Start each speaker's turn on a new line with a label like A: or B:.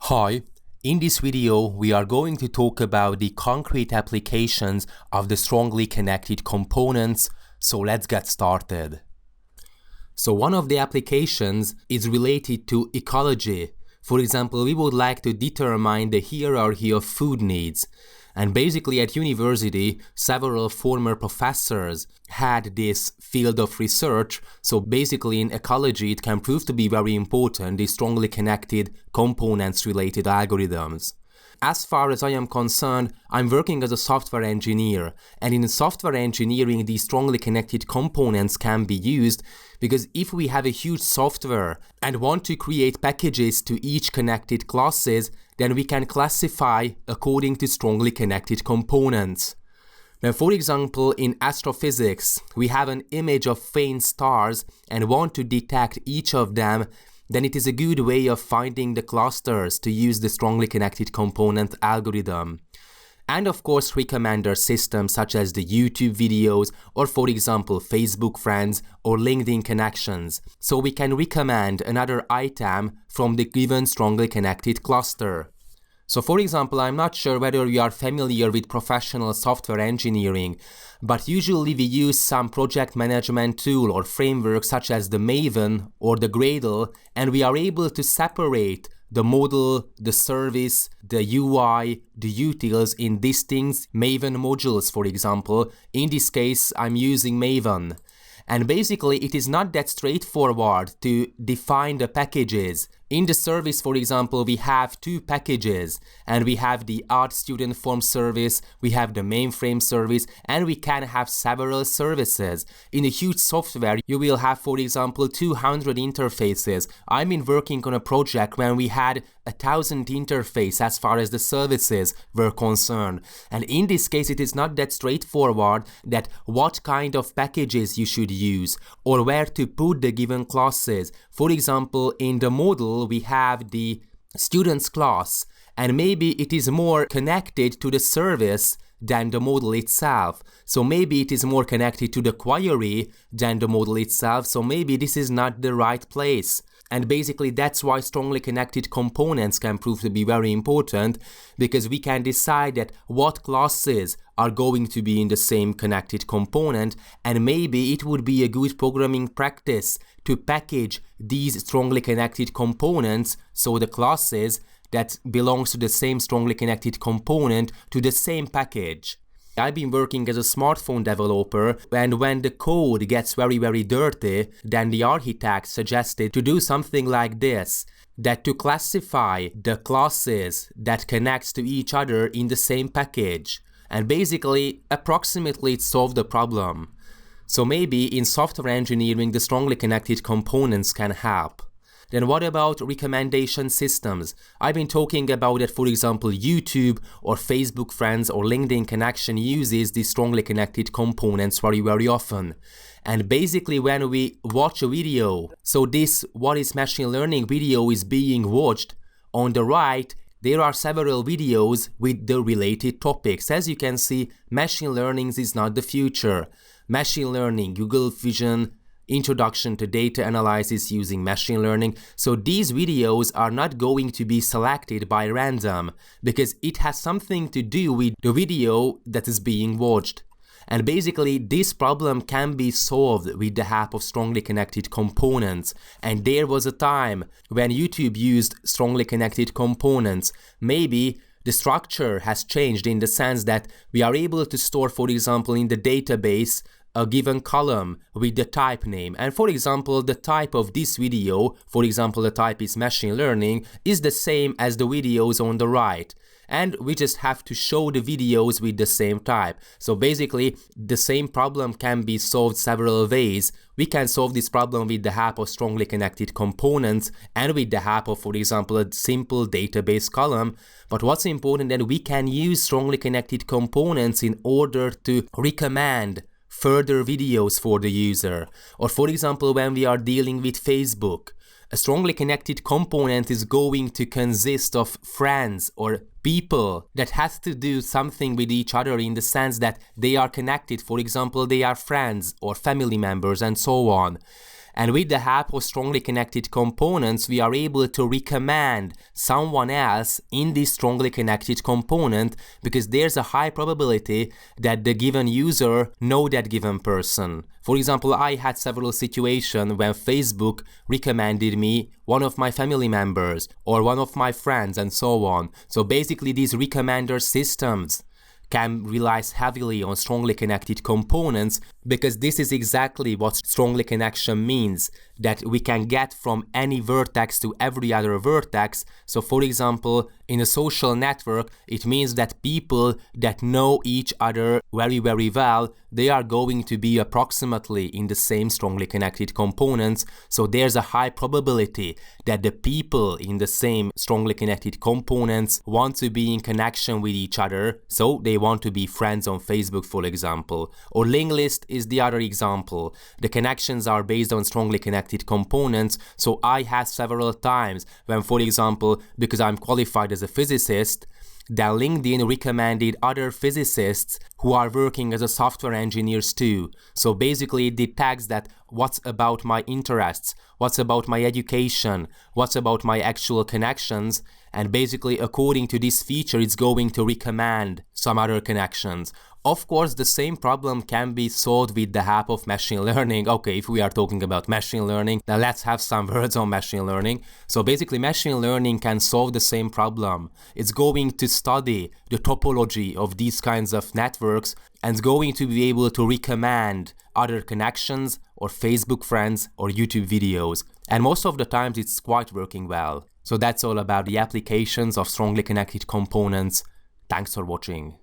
A: Hi, in this video we are going to talk about the concrete applications of the strongly connected components, so let's get started. So one of the applications is related to ecology. For example, we would like to determine the hierarchy of food needs. And basically at university, several former professors had this field of research. So basically in ecology, it can prove to be very important, the strongly connected components related algorithms. As far as I am concerned, I'm working as a software engineer, and in software engineering, these strongly connected components can be used because if we have a huge software and want to create packages to each connected classes, then we can classify according to strongly connected components. Now, for example, in astrophysics, we have an image of faint stars and want to detect each of them, then it is a good way of finding the clusters to use the strongly connected component algorithm. And of course, recommender systems such as the YouTube videos or, for example, Facebook friends or LinkedIn connections. So we can recommend another item from the given strongly connected cluster. So for example, I'm not sure whether you are familiar with professional software engineering, but usually we use some project management tool or framework such as the Maven or the Gradle, and we are able to separate the model, the service, the UI, the utils in distinct Maven modules, for example. In this case, I'm using Maven. And basically, it is not that straightforward to define the packages. In the service, for example, we have two packages, and we have the Odd Student Form service, we have the mainframe service, and we can have several services. In a huge software, you will have, for example, 200 interfaces. I've been working on a project when we had 1,000 interfaces as far as the services were concerned. And in this case, it is not that straightforward that what kind of packages you should use or where to put the given classes. For example, in the model, we have the students class, and maybe it is more connected to the service than the model itself. So maybe it is more connected to the query than the model itself. So maybe this is not the right place. And basically that's why strongly connected components can prove to be very important, because we can decide that what classes are going to be in the same connected component, and maybe it would be a good programming practice to package these strongly connected components, so the classes that belongs to the same strongly connected component, to the same package. I've been working as a smartphone developer, and when the code gets very dirty, then the architect suggested to do something like this, that to classify the classes that connects to each other in the same package. And basically, approximately it solved the problem. So maybe in software engineering, the strongly connected components can help. Then what about recommendation systems? I've been talking about that, for example, YouTube or Facebook friends or LinkedIn connection uses these strongly connected components very often. And basically when we watch a video, so this what is machine learning video is being watched, on the right there are several videos with the related topics. As you can see, machine learning is not the future. Machine learning, Google Vision, Introduction to Data Analysis using Machine Learning. So these videos are not going to be selected by random, because it has something to do with the video that is being watched. And basically this problem can be solved with the help of strongly connected components. And there was a time when YouTube used strongly connected components. Maybe the structure has changed in the sense that we are able to store, for example, in the database a given column with the type name. And for example, the type of this video, for example, the type is machine learning, is the same as the videos on the right. And we just have to show the videos with the same type. So basically, the same problem can be solved several ways. We can solve this problem with the help of strongly connected components and with the help of, for example, a simple database column. But what's important that we can use strongly connected components in order to recommend further videos for the user. Or for example, when we are dealing with Facebook, a strongly connected component is going to consist of friends or people that has to do something with each other in the sense that they are connected. For example, they are friends or family members and so on. And with the help of strongly connected components, we are able to recommend someone else in this strongly connected component because there's a high probability that the given user know that given person. For example, I had several situations when Facebook recommended me one of my family members or one of my friends and so on. So basically these recommender systems can rely heavily on strongly connected components because this is exactly what strongly connection means, that we can get from any vertex to every other vertex. So for example, in a social network, it means that people that know each other very, very well, they are going to be approximately in the same strongly connected components. So there's a high probability that the people in the same strongly connected components want to be in connection with each other. So they want to be friends on Facebook, for example. Or linked list is the other example. The connections are based on strongly connected components. So I had several times when, for example, because I'm qualified as a physicist, that LinkedIn recommended other physicists who are working as a software engineers too. So basically it detects that what's about my interests, what's about my education, what's about my actual connections, and basically according to this feature it's going to recommend some other connections. Of course, the same problem can be solved with the help of machine learning. Okay, if we are talking about machine learning, then let's have some words on machine learning. So basically, machine learning can solve the same problem. It's going to study the topology of these kinds of networks and it's going to be able to recommend other connections or Facebook friends or YouTube videos. And most of the times, it's quite working well. So that's all about the applications of strongly connected components. Thanks for watching.